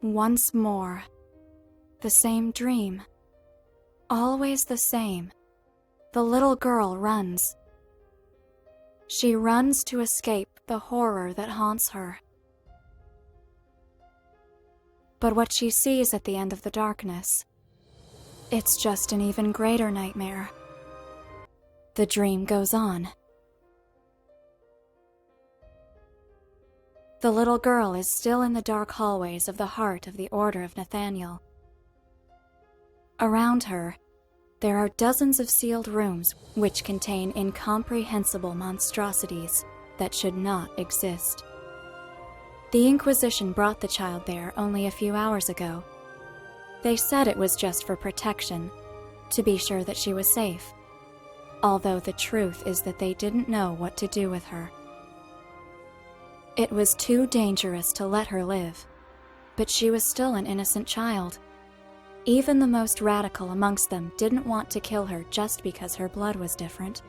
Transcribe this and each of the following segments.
Once more. The same dream. Always the same. The little girl runs. She runs to escape the horror that haunts her. But what she sees at the end of the darkness, it's just an even greater nightmare. The dream goes on. The little girl is still in the dark hallways of the heart of the Order of Nathaniel. Around her, there are dozens of sealed rooms which contain incomprehensible monstrosities that should not exist. The Inquisition brought the child there only a few hours ago. They said it was just for protection, to be sure that she was safe, although the truth is that they didn't know what to do with her. It was too dangerous to let her live, but she was still an innocent child. Even the most radical amongst them didn't want to kill her just because her blood was different.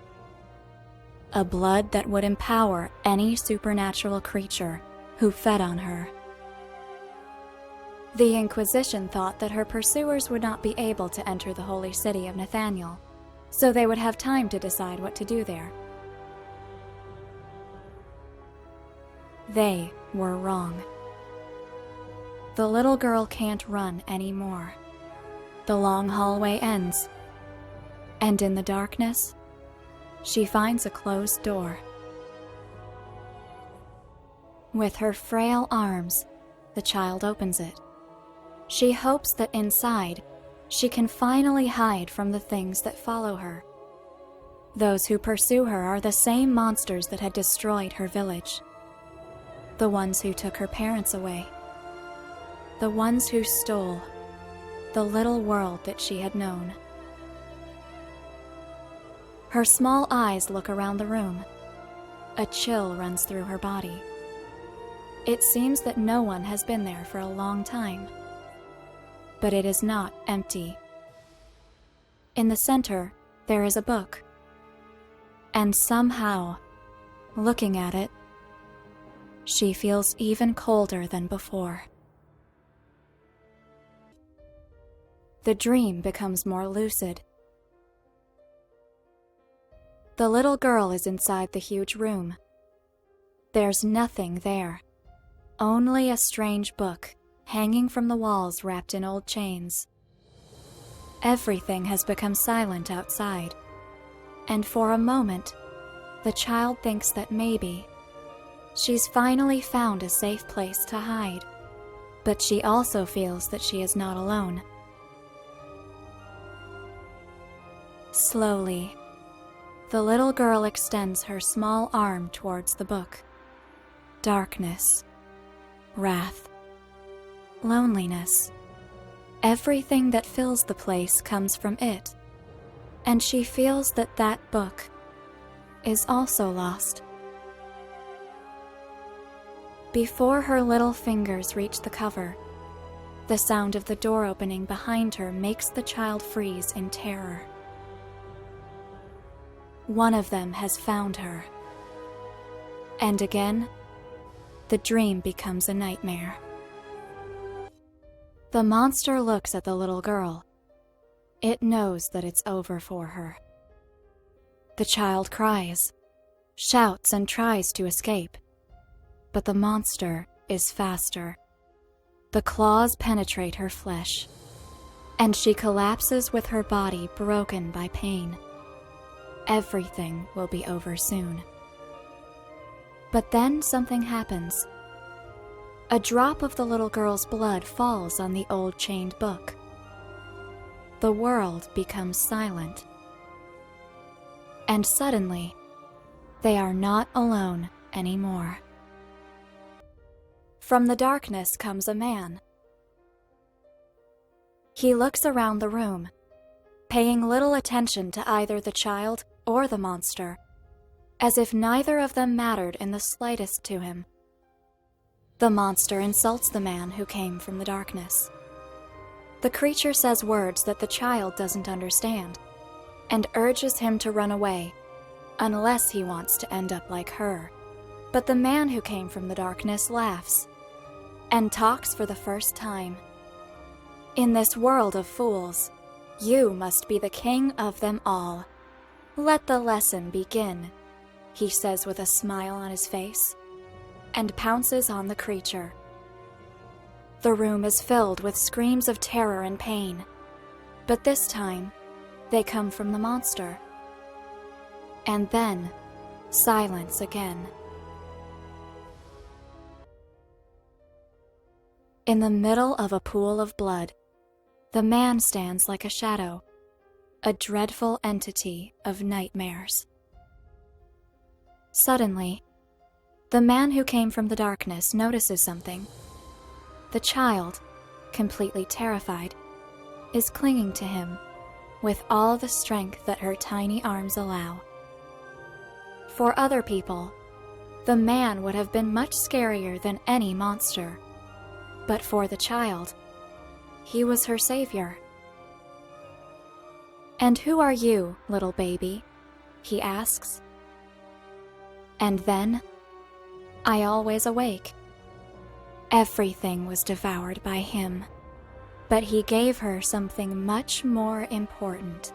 A blood that would empower any supernatural creature who fed on her. The Inquisition thought that her pursuers would not be able to enter the holy city of Nathaniel, so they would have time to decide what to do there. They were wrong. The little girl can't run anymore. The long hallway ends, and in the darkness, she finds a closed door. With her frail arms, the child opens it. She hopes that inside, she can finally hide from the things that follow her. Those who pursue her are the same monsters that had destroyed her village. The ones who took her parents away. The ones who stole the little world that she had known. Her small eyes look around the room. A chill runs through her body. It seems that no one has been there for a long time. But it is not empty. In the center, there is a book. And somehow, looking at it, she feels even colder than before. The dream becomes more lucid. The little girl is inside the huge room. There's nothing there. Only a strange book hanging from the walls wrapped in old chains. Everything has become silent outside, and for a moment, the child thinks that maybe she's finally found a safe place to hide, but she also feels that she is not alone. Slowly, the little girl extends her small arm towards the book. Darkness, wrath, loneliness. Everything that fills the place comes from it, and she feels that that book is also lost. Before her little fingers reach the cover, the sound of the door opening behind her makes the child freeze in terror. One of them has found her. And again, the dream becomes a nightmare. The monster looks at the little girl. It knows that it's over for her. The child cries, shouts, and tries to escape. But the monster is faster. The claws penetrate her flesh, and she collapses with her body broken by pain. Everything will be over soon. But then something happens. A drop of the little girl's blood falls on the old chained book. The world becomes silent. And suddenly, they are not alone anymore. From the darkness comes a man. He looks around the room, paying little attention to either the child or the monster, as if neither of them mattered in the slightest to him. The monster insults the man who came from the darkness. The creature says words that the child doesn't understand, and urges him to run away, unless he wants to end up like her. But the man who came from the darkness laughs. and talks for the first time. In this world of fools, you must be the king of them all. Let the lesson begin, he says with a smile on his face, and pounces on the creature. The room is filled with screams of terror and pain, but this time, they come from the monster. And then, silence again. In the middle of a pool of blood, the man stands like a shadow, a dreadful entity of nightmares. Suddenly, the man who came from the darkness notices something. The child, completely terrified, is clinging to him with all the strength that her tiny arms allow. For other people, the man would have been much scarier than any monster, but for the child, he was her savior. "And who are you, little baby?" he asks. And then, I always awake. Everything was devoured by him, but he gave her something much more important.